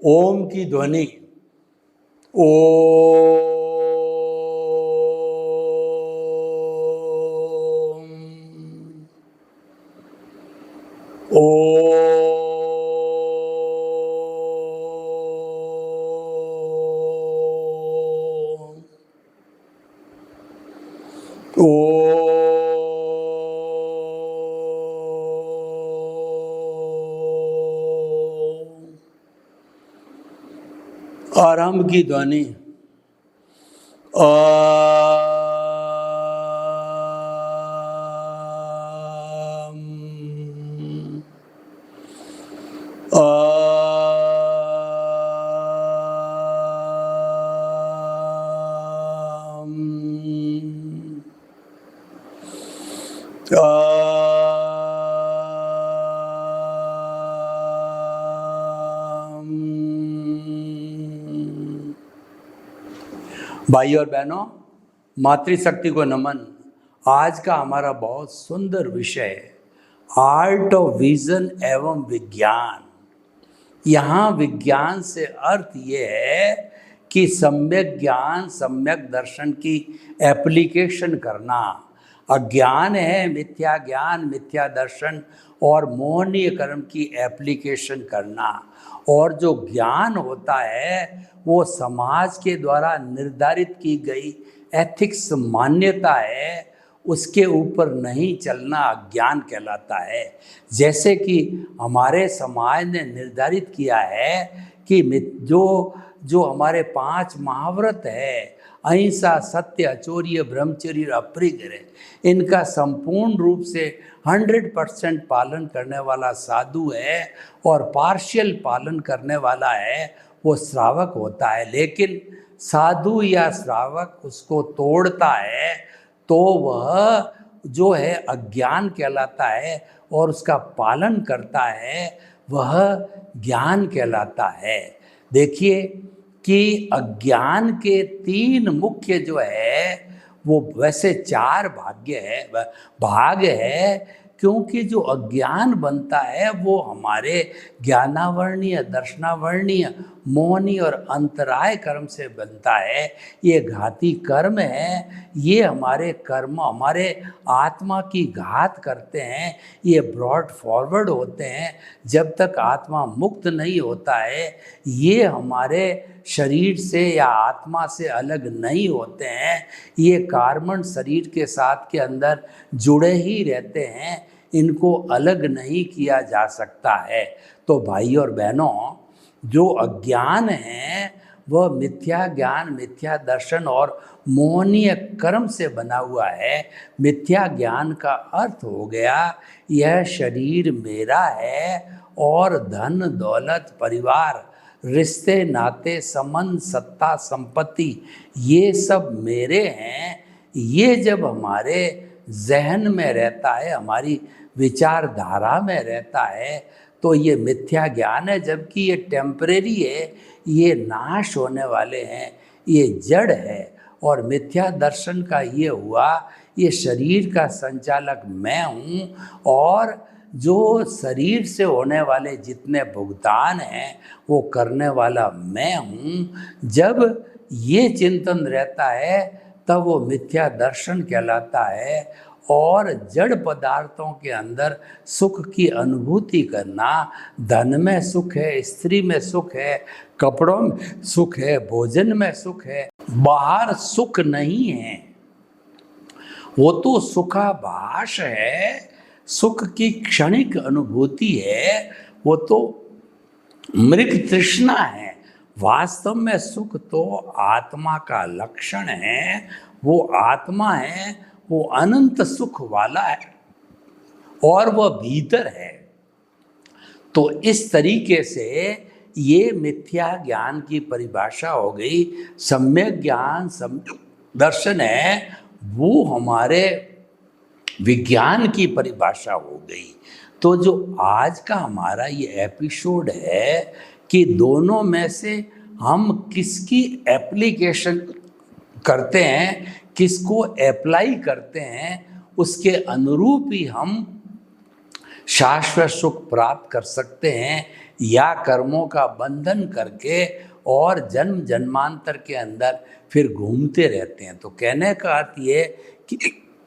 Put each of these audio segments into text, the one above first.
ओम की ध्वनि ओम। ओम। आरंभ की ध्वनि भाई और बहनों, मातृशक्ति को नमन। आज का हमारा बहुत सुंदर विषय है आर्ट ऑफ विजन एवं विज्ञान। यहाँ विज्ञान से अर्थ ये है कि सम्यक ज्ञान सम्यक दर्शन की एप्लीकेशन करना। अज्ञान है मिथ्या ज्ञान मिथ्या दर्शन और मोहनीय कर्म की एप्लीकेशन करना। और जो ज्ञान होता है वो समाज के द्वारा निर्धारित की गई एथिक्स मान्यता है, उसके ऊपर नहीं चलना अज्ञान कहलाता है। जैसे कि हमारे समाज ने निर्धारित किया है कि जो हमारे 5 महाव्रत है, अहिंसा सत्य अचौर्य ब्रह्मचर्य और अपरिग्रह, इनका संपूर्ण रूप से 100% पालन करने वाला साधु है और पार्शियल पालन करने वाला है वो श्रावक होता है। लेकिन साधु या श्रावक उसको तोड़ता है तो वह जो है अज्ञान कहलाता है और उसका पालन करता है वह ज्ञान कहलाता है। देखिए कि अज्ञान के 3 मुख्य जो है वो वैसे 4 भाग है, क्योंकि जो अज्ञान बनता है वो हमारे ज्ञानावर्णीय दर्शनावर्णीय मोहनी और अंतराय कर्म से बनता है। ये घाती कर्म है, ये हमारे कर्म हमारे आत्मा की घात करते हैं, ये ब्रॉड फॉरवर्ड होते हैं। जब तक आत्मा मुक्त नहीं होता है ये हमारे शरीर से या आत्मा से अलग नहीं होते हैं, ये कार्बन शरीर के साथ के अंदर जुड़े ही रहते हैं, इनको अलग नहीं किया जा सकता है। तो भाई और बहनों, जो अज्ञान है वह मिथ्या ज्ञान मिथ्या दर्शन और मोहनीय कर्म से बना हुआ है। मिथ्या ज्ञान का अर्थ हो गया यह शरीर मेरा है और धन दौलत परिवार रिश्ते नाते संबंध सत्ता संपत्ति ये सब मेरे हैं। ये जब हमारे जहन में रहता है, हमारी विचारधारा में रहता है तो ये मिथ्या ज्ञान है, जबकि ये टेम्परेरी है, ये नाश होने वाले हैं, ये जड़ है। और मिथ्या दर्शन का ये हुआ ये शरीर का संचालक मैं हूँ और जो शरीर से होने वाले जितने भुगतान हैं वो करने वाला मैं हूँ। जब ये चिंतन रहता है तब वो मिथ्या दर्शन कहलाता है। और जड़ पदार्थों के अंदर सुख की अनुभूति करना, धन में सुख है, स्त्री में सुख है, कपड़ों में सुख है, भोजन में सुख है, बाहर सुख नहीं है, वो तो सुखाभास है, सुख की क्षणिक अनुभूति है, वो तो मृग तृष्णा है। वास्तव में सुख तो आत्मा का लक्षण है, वो आत्मा है, वो अनंत सुख वाला है और वह भीतर है। तो इस तरीके से ये मिथ्या ज्ञान की परिभाषा हो गई। सम्यक ज्ञान सम्यक दर्शन है वो हमारे विज्ञान की परिभाषा हो गई। तो जो आज का हमारा ये एपिसोड है कि दोनों में से हम किसकी एप्लीकेशन करते हैं, किसको अप्लाई करते हैं, उसके अनुरूप ही हम शाश्वत सुख प्राप्त कर सकते हैं या कर्मों का बंधन करके और जन्म जन्मांतर के अंदर फिर घूमते रहते हैं। तो कहने का अर्थ ये कि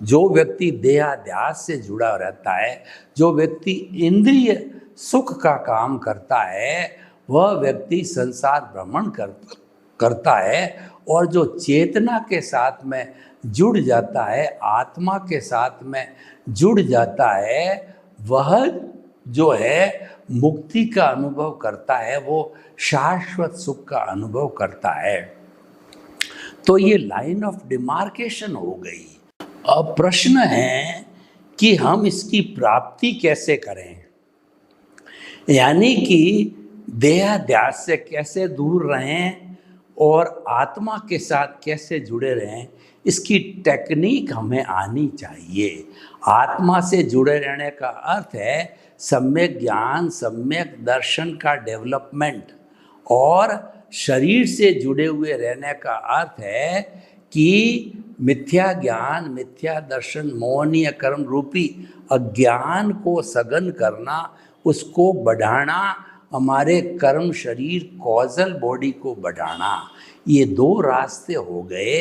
जो व्यक्ति देहाध्यास से जुड़ा रहता है, जो व्यक्ति इंद्रिय सुख का काम करता है, वह व्यक्ति संसार भ्रमण करता है, और जो चेतना के साथ में जुड़ जाता है, आत्मा के साथ में जुड़ जाता है, वह जो है मुक्ति का अनुभव करता है, वो शाश्वत सुख का अनुभव करता है। तो ये लाइन ऑफ डिमार्केशन हो गई। अब प्रश्न है कि हम इसकी प्राप्ति कैसे करें, यानी कि देहाध्यास से कैसे दूर रहें और आत्मा के साथ कैसे जुड़े रहें, इसकी टेक्निक हमें आनी चाहिए। आत्मा से जुड़े रहने का अर्थ है सम्यक ज्ञान, सम्यक दर्शन का डेवलपमेंट, और शरीर से जुड़े हुए रहने का अर्थ है कि मिथ्या ज्ञान, मिथ्या दर्शन, मोहनीय कर्म रूपी अज्ञान को सघन करना, उसको बढ़ाना, हमारे कर्म शरीर कॉजल बॉडी को बढ़ाना। ये दो रास्ते हो गए।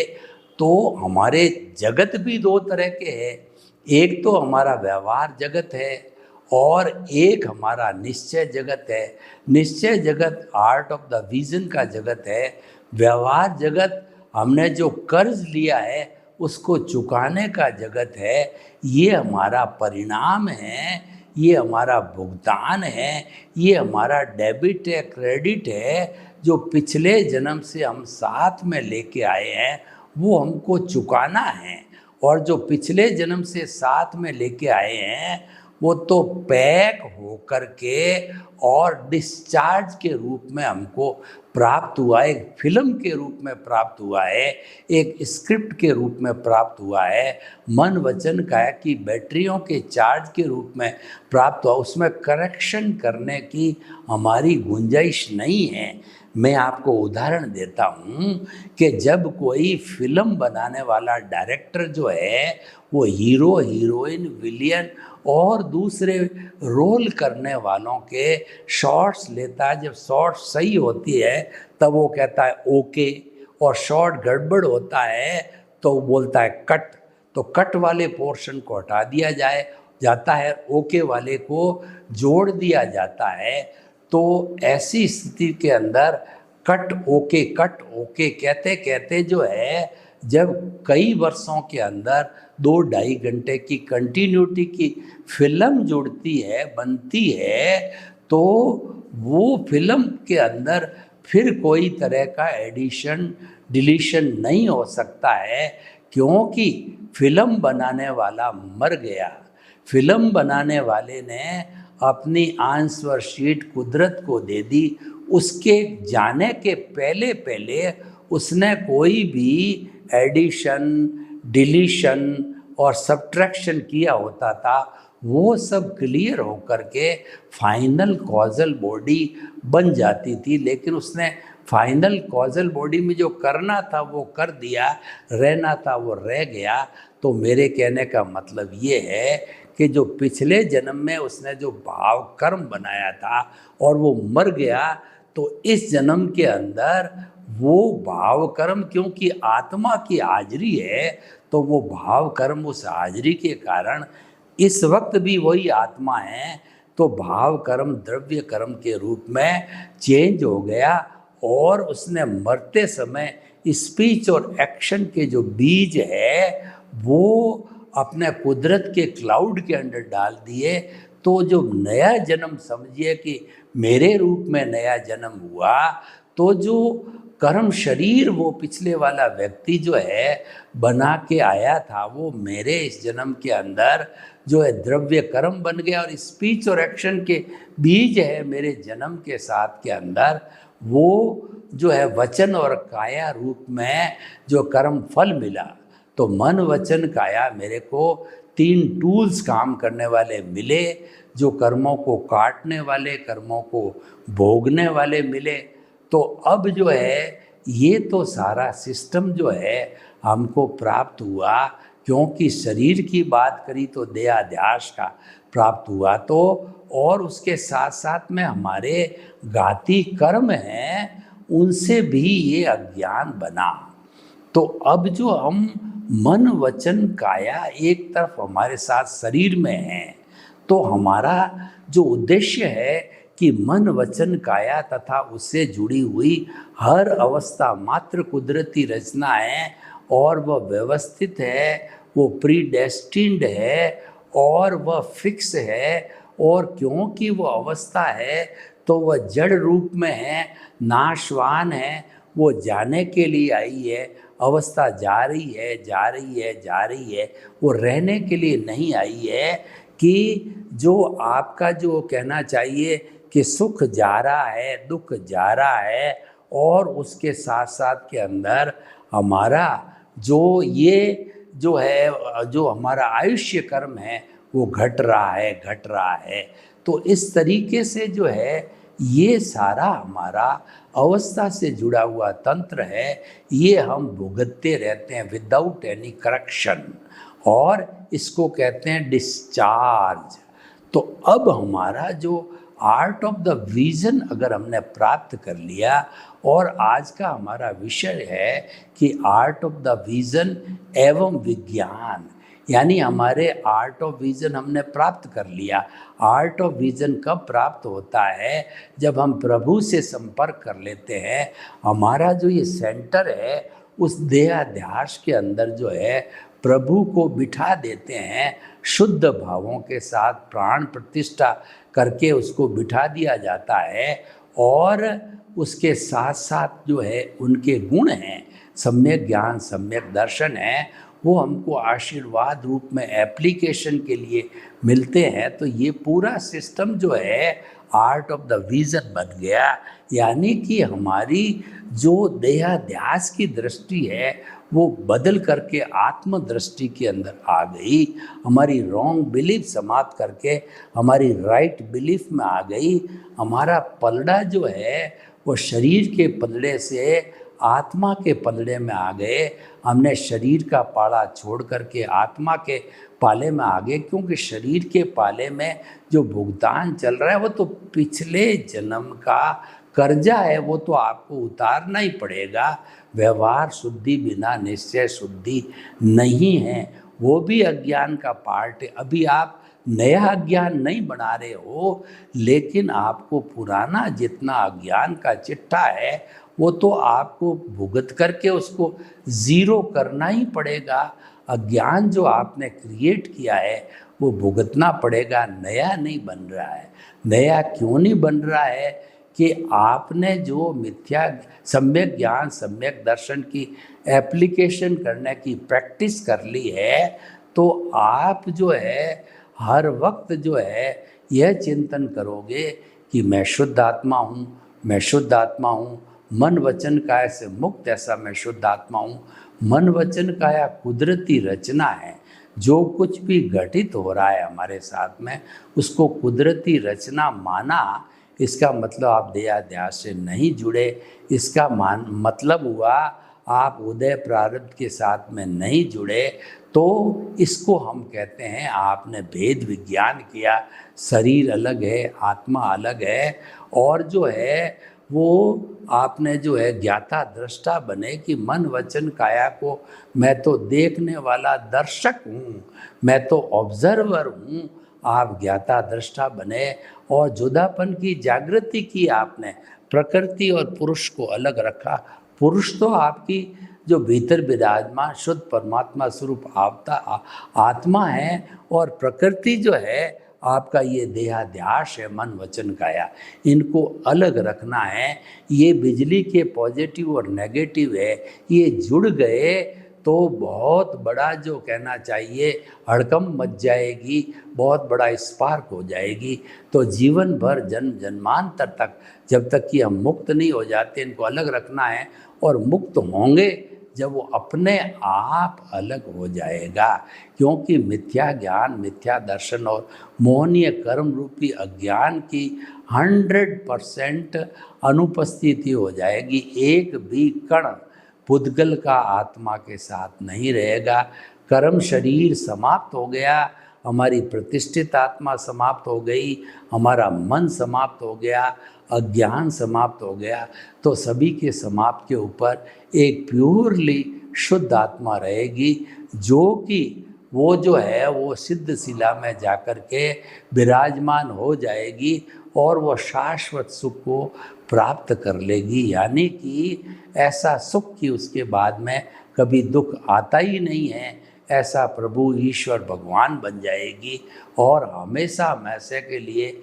तो हमारे जगत भी दो तरह के हैं, एक तो हमारा व्यवहार जगत है और एक हमारा निश्चय जगत है। निश्चय जगत आर्ट ऑफ द विजन का जगत है। व्यवहार जगत हमने जो कर्ज लिया है उसको चुकाने का जगत है। ये हमारा परिणाम है, ये हमारा भुगतान है, ये हमारा डेबिट है, क्रेडिट है, जो पिछले जन्म से हम साथ में लेके आए हैं वो हमको चुकाना है। और जो पिछले जन्म से साथ में लेके आए हैं वो तो पैक होकर के और डिस्चार्ज के रूप में हमको प्राप्त हुआ है, एक फिल्म के रूप में प्राप्त हुआ है, एक स्क्रिप्ट के रूप में प्राप्त हुआ है, मन वचन काया की बैटरियों के चार्ज के रूप में प्राप्त हुआ। उसमें करेक्शन करने की हमारी गुंजाइश नहीं है। मैं आपको उदाहरण देता हूँ कि जब कोई फिल्म बनाने वाला डायरेक्टर जो है वो हीरो, हीरोइन, विलियन और दूसरे रोल करने वालों के शॉट्स लेता है, जब शॉट सही होती है तब वो कहता है ओके, और शॉट गड़बड़ होता है तो बोलता है कट। तो कट वाले पोर्शन को हटा दिया जाता है, ओके वाले को जोड़ दिया जाता है। तो ऐसी स्थिति के अंदर कट ओके कहते कहते जो है, जब कई वर्षों के अंदर 2-2.5 घंटे की कंटिन्यूटी की फिल्म जुड़ती है, बनती है, तो वो फिल्म के अंदर फिर कोई तरह का एडिशन डिलीशन नहीं हो सकता है, क्योंकि फिल्म बनाने वाला मर गया। फिल्म बनाने वाले ने अपनी आंसर शीट कुदरत को दे दी। उसके जाने के पहले पहले उसने कोई भी एडिशन, डिलीशन और सब्ट्रैक्शन किया होता था, वो सब क्लियर होकर के फाइनल कॉजल बॉडी बन जाती थी। लेकिन उसने फाइनल कॉजल बॉडी में जो करना था वो कर दिया, रहना था वो रह गया। तो मेरे कहने का मतलब ये है कि जो पिछले जन्म में उसने जो भाव कर्म बनाया था और वो मर गया, तो इस जन्म के अंदर वो भाव कर्म, क्योंकि आत्मा की हाजिरी है, तो वो भाव कर्म उस हाजिरी के कारण इस वक्त भी वही आत्मा है, तो भाव कर्म द्रव्य कर्म के रूप में चेंज हो गया। और उसने मरते समय स्पीच और एक्शन के जो बीज है वो अपने कुदरत के क्लाउड के अंदर डाल दिए। तो जो नया जन्म, समझिए कि मेरे रूप में नया जन्म हुआ, तो जो कर्म शरीर वो पिछले वाला व्यक्ति जो है बना के आया था, वो मेरे इस जन्म के अंदर जो है द्रव्य कर्म बन गया। और स्पीच और एक्शन के बीज है मेरे जन्म के साथ के अंदर, वो जो है वचन और काया रूप में जो कर्म फल मिला। तो मन वचन काया मेरे को 3 टूल्स काम करने वाले मिले, जो कर्मों को काटने वाले, कर्मों को भोगने वाले मिले। तो अब जो है ये तो सारा सिस्टम जो है हमको प्राप्त हुआ, क्योंकि शरीर की बात करी तो देहाध्यास का प्राप्त हुआ तो, और उसके साथ साथ में हमारे घाती कर्म हैं उनसे भी ये अज्ञान बना। तो अब जो हम मन वचन काया एक तरफ हमारे साथ शरीर में है, तो हमारा जो उद्देश्य है कि मन वचन काया तथा उससे जुड़ी हुई हर अवस्था मात्र कुदरती रचना है और वह व्यवस्थित है, वो प्रीडेस्टिन्ड है और वह फिक्स है, और क्योंकि वो अवस्था है तो वह जड़ रूप में है, नाशवान है, वो जाने के लिए आई है, अवस्था जा रही है जा रही है जा रही है, वो रहने के लिए नहीं आई है कि जो आपका जो कहना चाहिए कि सुख जा रहा है, दुख जा रहा है, और उसके साथ साथ के अंदर हमारा जो ये जो है जो हमारा आयुष्य कर्म है वो घट रहा है। तो इस तरीके से जो है ये सारा हमारा अवस्था से जुड़ा हुआ तंत्र है, ये हम भुगतते रहते हैं विदाउट एनी करेक्शन, और इसको कहते हैं डिस्चार्ज। तो अब हमारा जो आर्ट ऑफ द विजन अगर हमने प्राप्त कर लिया, और आज का हमारा विषय है कि आर्ट ऑफ द विजन एवं विज्ञान, यानी हमारे आर्ट ऑफ विजन हमने प्राप्त कर लिया। आर्ट ऑफ विजन कब प्राप्त होता है? जब हम प्रभु से संपर्क कर लेते हैं। हमारा जो ये सेंटर है उस देहाध्यास के अंदर जो है प्रभु को बिठा देते हैं, शुद्ध भावों के साथ प्राण प्रतिष्ठा करके उसको बिठा दिया जाता है, और उसके साथ साथ जो है उनके गुण हैं, सम्यक ज्ञान सम्यक दर्शन है, वो हमको आशीर्वाद रूप में एप्लीकेशन के लिए मिलते हैं। तो ये पूरा सिस्टम जो है आर्ट ऑफ द विजन बन गया, यानी कि हमारी जो देहाध्यास की दृष्टि है वो बदल करके आत्म दृष्टि के अंदर आ गई, हमारी रॉन्ग बिलीफ समाप्त करके हमारी राइट बिलीफ में आ गई। हमारा पलड़ा जो है वो शरीर के पलड़े से आत्मा के पलड़े में आ गए। हमने शरीर का पाला छोड़ करके आत्मा के पाले में आ गए, क्योंकि शरीर के पाले में जो भुगतान चल रहा है वो तो पिछले जन्म का कर्जा है, वो तो आपको उतारना ही पड़ेगा। व्यवहार शुद्धि बिना निश्चय शुद्धि नहीं है, वो भी अज्ञान का पार्ट है। अभी आप नया अज्ञान नहीं बना रहे हो, लेकिन आपको पुराना जितना अज्ञान का चिट्ठा है वो तो आपको भुगत करके उसको ज़ीरो करना ही पड़ेगा। अज्ञान जो आपने क्रिएट किया है वो भुगतना पड़ेगा, नया नहीं बन रहा है। नया क्यों नहीं बन रहा है? कि आपने जो मिथ्या सम्यक ज्ञान सम्यक दर्शन की एप्लीकेशन करने की प्रैक्टिस कर ली है, तो आप जो है हर वक्त जो है यह चिंतन करोगे कि मैं शुद्ध आत्मा हूँ, मैं शुद्ध आत्मा हूँ, मन वचन काया से मुक्त ऐसा मैं शुद्ध आत्मा हूँ। मन वचन काया कुदरती रचना है, जो कुछ भी घटित हो रहा है हमारे साथ में उसको कुदरती रचना माना। इसका मतलब आप देहाध्यास से नहीं जुड़े, इसका मतलब हुआ आप उदय प्रारब्ध के साथ में नहीं जुड़े। तो इसको हम कहते हैं आपने भेद विज्ञान किया, शरीर अलग है आत्मा अलग है, और जो है वो आपने जो है ज्ञाता दृष्टा बने कि मन वचन काया को मैं तो देखने वाला दर्शक हूँ, मैं तो ऑब्जर्वर हूँ। आप ज्ञाता दृष्टा बने और जुदापन की जागृति की आपने, प्रकृति और पुरुष को अलग रखा। पुरुष तो आपकी जो भीतर विराजमान शुद्ध परमात्मा स्वरूप आत्मा है, और प्रकृति जो है आपका ये देहाध्यास है मन वचन काया, इनको अलग रखना है। ये बिजली के पॉजिटिव और नेगेटिव है, ये जुड़ गए तो बहुत बड़ा जो कहना चाहिए हड़कंप मच जाएगी, बहुत बड़ा स्पार्क हो जाएगी। तो जीवन भर जन्म जन्मांतर तक जब तक कि हम मुक्त नहीं हो जाते इनको अलग रखना है, और मुक्त होंगे जब वो अपने आप अलग हो जाएगा। क्योंकि मिथ्या ज्ञान मिथ्या दर्शन और मोहनीय कर्म रूपी अज्ञान की 100% अनुपस्थिति हो जाएगी। एक भी कण पुद्गल का आत्मा के साथ नहीं रहेगा। कर्म शरीर समाप्त हो गया, हमारी प्रतिष्ठित आत्मा समाप्त हो गई, हमारा मन समाप्त हो गया, अज्ञान समाप्त हो गया, तो सभी के समाप्त के ऊपर एक प्योरली शुद्ध आत्मा रहेगी, जो कि वो जो है वो सिद्ध शिला में जाकर के विराजमान हो जाएगी और वो शाश्वत सुख को प्राप्त कर लेगी। यानी कि ऐसा सुख कि उसके बाद में कभी दुख आता ही नहीं है, ऐसा प्रभु ईश्वर भगवान बन जाएगी और हमेशा हमेशा के लिए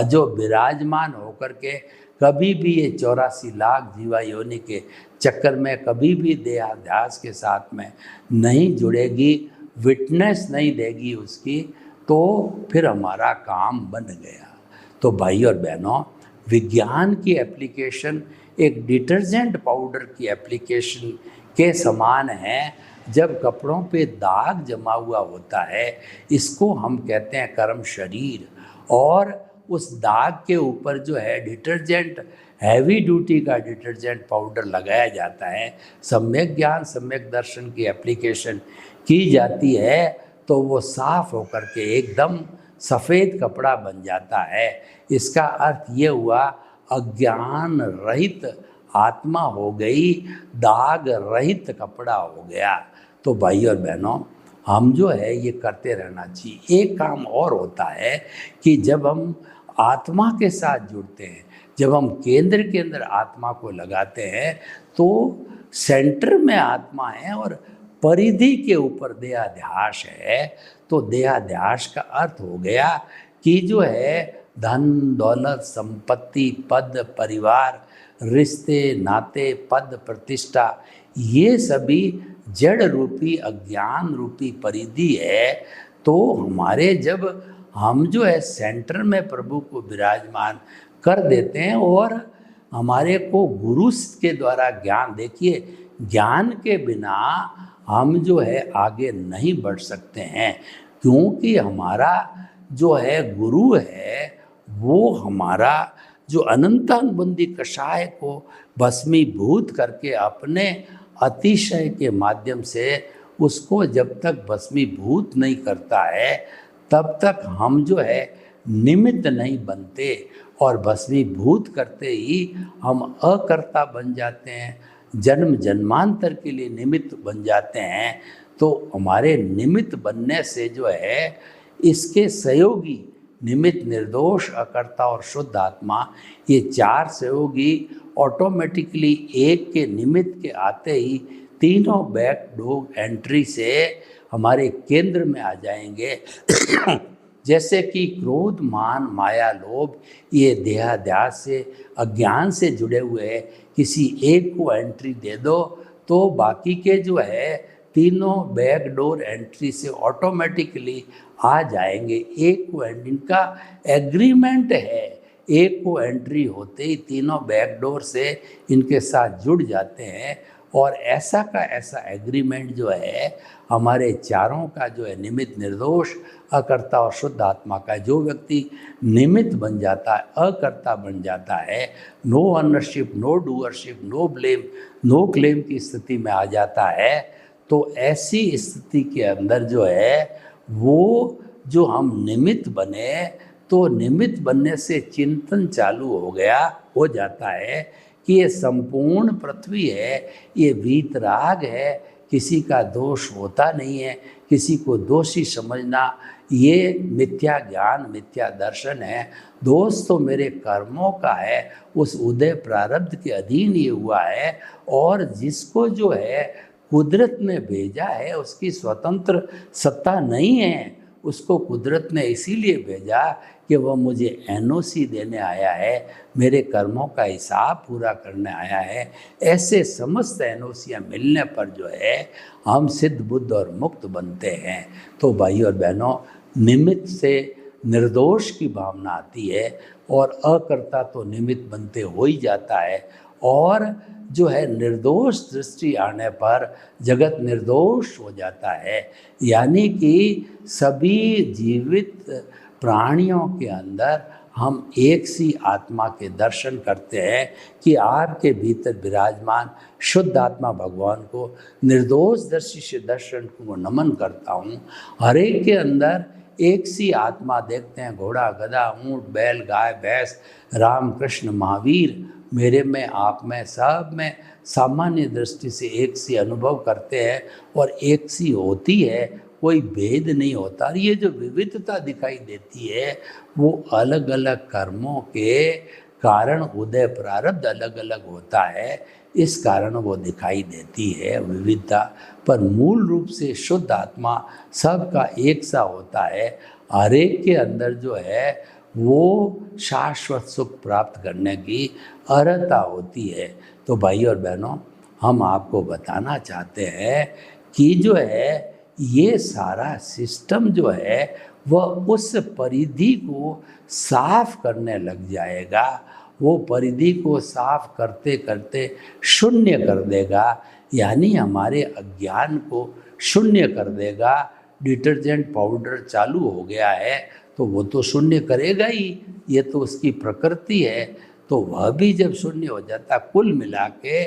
जो विराजमान होकर के कभी भी ये 84 लाख जीवा योनि के चक्कर में कभी भी देहाध्यास के साथ में नहीं जुड़ेगी, विटनेस नहीं देगी उसकी, तो फिर हमारा काम बन गया। तो भाई और बहनों, विज्ञान की एप्लीकेशन एक डिटर्जेंट पाउडर की एप्लीकेशन के समान है। जब कपड़ों पे दाग जमा हुआ होता है, इसको हम कहते हैं कर्म शरीर, और उस दाग के ऊपर जो है डिटर्जेंट, हैवी ड्यूटी का डिटर्जेंट पाउडर लगाया जाता है, सम्यक ज्ञान सम्यक दर्शन की एप्लीकेशन की जाती है, तो वो साफ होकर के एकदम सफ़ेद कपड़ा बन जाता है। इसका अर्थ ये हुआ अज्ञान रहित आत्मा हो गई, दाग रहित कपड़ा हो गया। तो भाई और बहनों, हम जो है ये करते रहना चाहिए। एक काम और होता है कि जब हम आत्मा के साथ जुड़ते हैं, जब हम केंद्र के अंदर आत्मा को लगाते हैं, तो सेंटर में आत्मा है और परिधि के ऊपर देहाध्यास है। तो देहाध्यास का अर्थ हो गया कि जो है धन दौलत संपत्ति पद परिवार रिश्ते नाते पद प्रतिष्ठा, ये सभी जड़ रूपी अज्ञान रूपी परिधि है। तो हमारे जब हम जो है सेंटर में प्रभु को विराजमान कर देते हैं और हमारे को गुरु के द्वारा ज्ञान, देखिए ज्ञान के बिना हम जो है आगे नहीं बढ़ सकते हैं, क्योंकि हमारा जो है गुरु है वो हमारा जो अनंतानुबंधी कषाय को भस्मीभूत करके अपने अतिशय के माध्यम से उसको जब तक भस्मीभूत नहीं करता है तब तक हम जो है निमित्त नहीं बनते, और भस्मीभूत करते ही हम अकर्ता बन जाते हैं, जन्म जन्मांतर के लिए निमित्त बन जाते हैं। तो हमारे निमित्त बनने से जो है इसके सहयोगी निमित्त निर्दोष अकर्ता और शुद्ध आत्मा, ये चार सहयोगी ऑटोमेटिकली एक के निमित्त के आते ही तीनों बैक डोर एंट्री से हमारे केंद्र में आ जाएंगे। जैसे कि क्रोध मान माया लोभ ये देहाध्यास से अज्ञान से जुड़े हुए हैं, किसी एक को एंट्री दे दो तो बाकी के जो है तीनों बैक डोर एंट्री से ऑटोमेटिकली आ जाएंगे। एक को इनका एग्रीमेंट है, एक को एंट्री होते ही तीनों बैक डोर से इनके साथ जुड़ जाते हैं, और ऐसा का ऐसा एग्रीमेंट जो है हमारे चारों का जो है निमित्त निर्दोष अकर्ता और शुद्ध आत्मा का, जो व्यक्ति निमित्त बन जाता है अकर्ता बन जाता है, no ownership no doership no blame no claim की स्थिति में आ जाता है, तो ऐसी स्थिति के अंदर जो है वो जो हम निमित्त बने, तो निमित्त बनने से चिंतन चालू हो जाता है कि ये संपूर्ण पृथ्वी है, ये वीतराग है, किसी का दोष होता नहीं है, किसी को दोषी समझना ये मिथ्या ज्ञान मिथ्या दर्शन है। दोष तो मेरे कर्मों का है, उस उदय प्रारब्ध के अधीन ये हुआ है, और जिसको जो है कुदरत ने भेजा है उसकी स्वतंत्र सत्ता नहीं है, उसको कुदरत ने इसीलिए भेजा कि वह मुझे एनओसी देने आया है, मेरे कर्मों का हिसाब पूरा करने आया है। ऐसे समस्त एनओसियाँ मिलने पर जो है हम सिद्ध बुद्ध और मुक्त बनते हैं। तो भाई और बहनों, निमित्त से निर्दोष की भावना आती है और अकर्ता तो निमित्त बनते हो ही जाता है, और जो है निर्दोष दृष्टि आने पर जगत निर्दोष हो जाता है। यानी कि सभी जीवित प्राणियों के अंदर हम एक सी आत्मा के दर्शन करते हैं कि आपके भीतर विराजमान शुद्ध आत्मा भगवान को निर्दोष दृष्टि से दर्शन को नमन करता हूँ। हर एक के अंदर एक सी आत्मा देखते हैं, घोड़ा गधा ऊंट बैल गाय भैंस राम कृष्ण महावीर मेरे में आप में सब में सामान्य दृष्टि से एक सी अनुभव करते हैं और एक सी होती है, कोई भेद नहीं होता। और ये जो विविधता दिखाई देती है वो अलग अलग कर्मों के कारण उदय प्रारब्ध अलग अलग होता है, इस कारण वो दिखाई देती है विविधता। पर मूल रूप से शुद्ध आत्मा सबका एक सा होता है, हर एक के अंदर जो है वो शाश्वत सुख प्राप्त करने की अर्हता होती है। तो भाई और बहनों, हम आपको बताना चाहते हैं कि जो है ये सारा सिस्टम जो है वह उस परिधि को साफ करने लग जाएगा, वो परिधि को साफ करते करते शून्य कर देगा, यानी हमारे अज्ञान को शून्य कर देगा। डिटर्जेंट पाउडर चालू हो गया है तो वो तो शून्य करेगा ही, ये तो उसकी प्रकृति है। तो वह भी जब शून्य हो जाता, कुल मिला के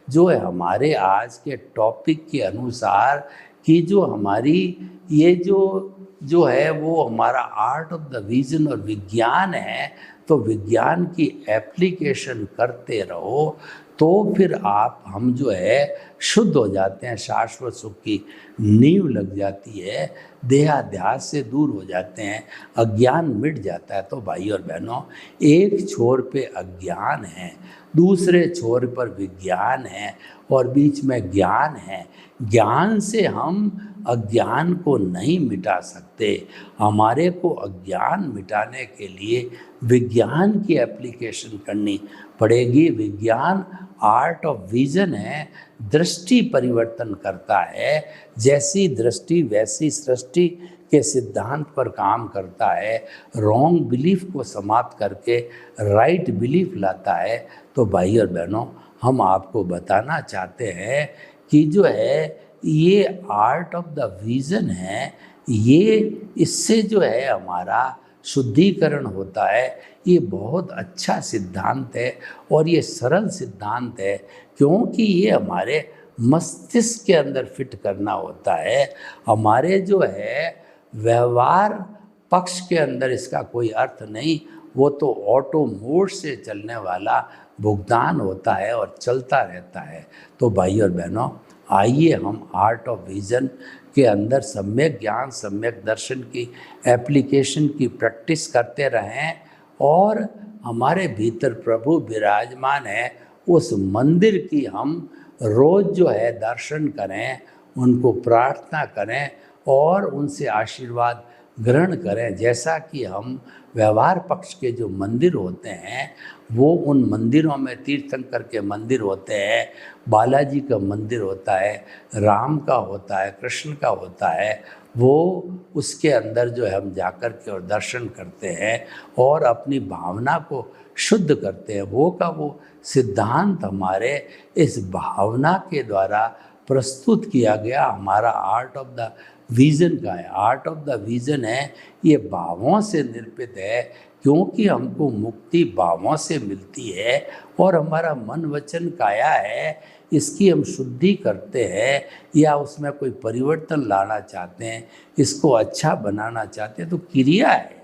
जो है हमारे आज के टॉपिक के अनुसार कि जो हमारी ये जो है वो हमारा आर्ट ऑफ द विजन और विज्ञान है, तो विज्ञान की एप्लीकेशन करते रहो तो फिर हम जो है शुद्ध हो जाते हैं, शाश्वत सुख की नींव लग जाती है, देहाध्यास से दूर हो जाते हैं, अज्ञान मिट जाता है। तो भाई और बहनों, एक छोर पे अज्ञान है, दूसरे छोर पर विज्ञान है और बीच में ज्ञान है। ज्ञान से हम अज्ञान को नहीं मिटा सकते, हमारे को अज्ञान मिटाने के लिए विज्ञान की एप्लीकेशन करनी पड़ेगी। विज्ञान आर्ट ऑफ विजन है, दृष्टि परिवर्तन करता है, जैसी दृष्टि वैसी सृष्टि के सिद्धांत पर काम करता है, रॉन्ग बिलीफ को समाप्त करके राइट बिलीफ लाता है। तो भाई और बहनों, हम आपको बताना चाहते हैं कि जो है ये आर्ट ऑफ द विजन है, ये इससे जो है हमारा शुद्धिकरण होता है। ये बहुत अच्छा सिद्धांत है और ये सरल सिद्धांत है, क्योंकि ये हमारे मस्तिष्क के अंदर फिट करना होता है। हमारे जो है व्यवहार पक्ष के अंदर इसका कोई अर्थ नहीं, वो तो ऑटो मोड से चलने वाला भुगतान होता है और चलता रहता है। तो भाई और बहनों, आइए हम आर्ट ऑफ विजन के अंदर सम्यक ज्ञान सम्यक दर्शन की एप्लीकेशन की प्रैक्टिस करते रहें और हमारे भीतर प्रभु विराजमान है, उस मंदिर की हम रोज़ जो है दर्शन करें, उनको प्रार्थना करें और उनसे आशीर्वाद ग्रहण करें। जैसा कि हम व्यवहार पक्ष के जो मंदिर होते हैं वो उन मंदिरों में तीर्थंकर के मंदिर होते हैं, बालाजी का मंदिर होता है, राम का होता है, कृष्ण का होता है, वो उसके अंदर जो है हम जाकर के और दर्शन करते हैं और अपनी भावना को शुद्ध करते हैं। वो का वो सिद्धांत हमारे इस भावना के द्वारा प्रस्तुत किया गया हमारा आर्ट ऑफ द विजन का है। आर्ट ऑफ द विजन है, ये भावों से निर्मित है, क्योंकि हमको मुक्ति भावों से मिलती है और हमारा मन वचन काया है, इसकी हम शुद्धि करते हैं या उसमें कोई परिवर्तन लाना चाहते हैं, इसको अच्छा बनाना चाहते हैं, तो क्रिया है।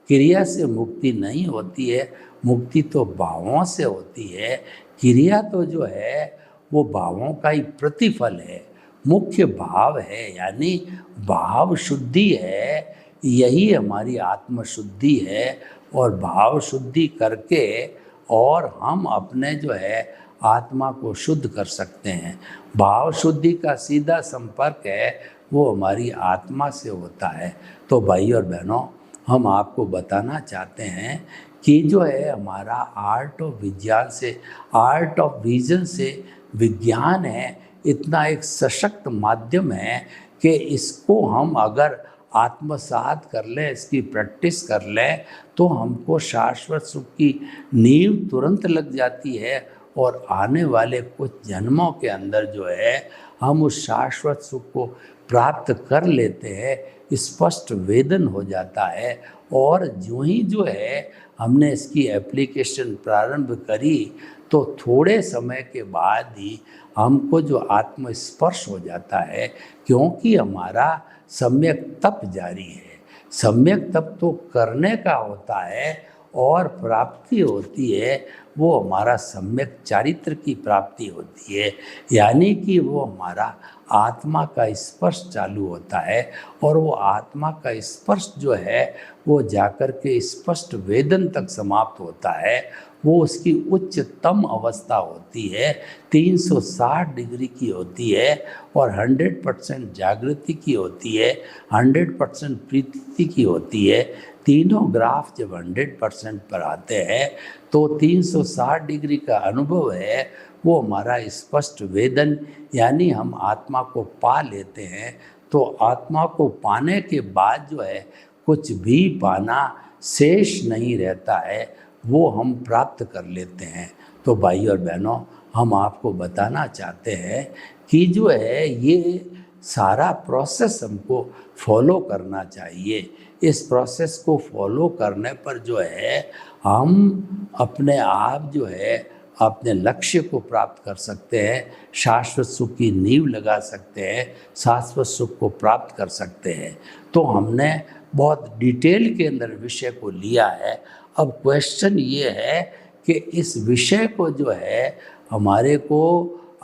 क्रिया से मुक्ति नहीं होती है, मुक्ति तो भावों से होती है। क्रिया तो जो है वो भावों का ही प्रतिफल है, मुख्य भाव है, यानी भाव शुद्धि है, यही हमारी आत्मशुद्धि है। और भाव शुद्धि करके और हम अपने जो है आत्मा को शुद्ध कर सकते हैं। भाव शुद्धि का सीधा संपर्क है वो हमारी आत्मा से होता है। तो भाई और बहनों, हम आपको बताना चाहते हैं कि जो है हमारा आर्ट ऑफ विज्ञान से, आर्ट ऑफ विजन से विज्ञान है, इतना एक सशक्त माध्यम है कि इसको हम अगर आत्मसात कर लें, इसकी प्रैक्टिस कर लें, तो हमको शाश्वत सुख की नींव तुरंत लग जाती है और आने वाले कुछ जन्मों के अंदर जो है हम उस शाश्वत सुख को प्राप्त कर लेते हैं, स्पष्ट वेदन हो जाता है। और जो ही जो है हमने इसकी एप्लीकेशन प्रारंभ करी तो थोड़े समय के बाद ही हमको जो आत्मस्पर्श हो जाता है, क्योंकि हमारा सम्यक तप जारी है, सम्यक तप तो करने का होता है और प्राप्ति होती है वो हमारा सम्यक चारित्र की प्राप्ति होती है, यानी कि वो हमारा आत्मा का स्पर्श चालू होता है और वो आत्मा का स्पर्श जो है वो जाकर के स्पष्ट वेदन तक समाप्त होता है। वो उसकी उच्चतम अवस्था होती है, 360 डिग्री की होती है और 100% जागृति की होती है, 100% प्रीति की होती है। तीनों ग्राफ जब 100% पर आते हैं तो 360 डिग्री का अनुभव है वो हमारा स्पष्ट वेदन, यानी हम आत्मा को पा लेते हैं। तो आत्मा को पाने के बाद जो है कुछ भी पाना शेष नहीं रहता है, वो हम प्राप्त कर लेते हैं। तो भाई और बहनों, हम आपको बताना चाहते हैं कि जो है ये सारा प्रोसेस हमको फॉलो करना चाहिए। इस प्रोसेस को फॉलो करने पर जो है हम अपने आप जो है अपने लक्ष्य को प्राप्त कर सकते हैं, शाश्वत सुख की नींव लगा सकते हैं, शाश्वत सुख को प्राप्त कर सकते हैं। तो हमने बहुत डिटेल के अंदर विषय को लिया है। अब क्वेश्चन ये है कि इस विषय को जो है हमारे को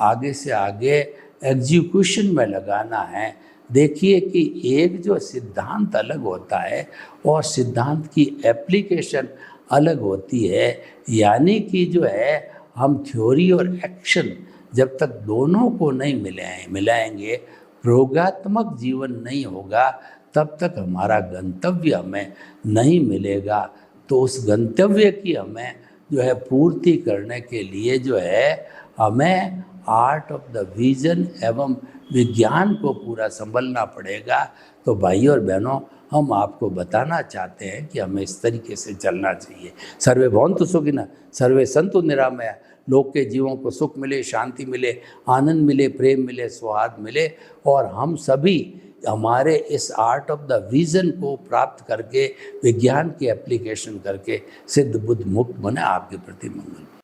आगे से आगे एग्जीक्यूशन में लगाना है। देखिए कि एक जो सिद्धांत अलग होता है और सिद्धांत की एप्लीकेशन अलग होती है, यानी कि जो है हम थ्योरी और एक्शन जब तक दोनों को नहीं मिलाएंगे, प्रयोगात्मक जीवन नहीं होगा, तब तक हमारा गंतव्य हमें नहीं मिलेगा। तो उस गंतव्य की हमें जो है पूर्ति करने के लिए जो है हमें आर्ट ऑफ द विजन एवं विज्ञान को पूरा संभलना पड़ेगा। तो भाई और बहनों, हम आपको बताना चाहते हैं कि हमें इस तरीके से चलना चाहिए। सर्वे भवन्तु सुखिनः, सर्वे सन्तु निरामया। लोग के जीवों को सुख मिले, शांति मिले, आनंद मिले, प्रेम मिले, सौहार्द मिले और हम सभी हमारे इस आर्ट ऑफ द विजन को प्राप्त करके विज्ञान की एप्लीकेशन करके सिद्ध बुद्ध मुक्त बने। आपके प्रति मंगल।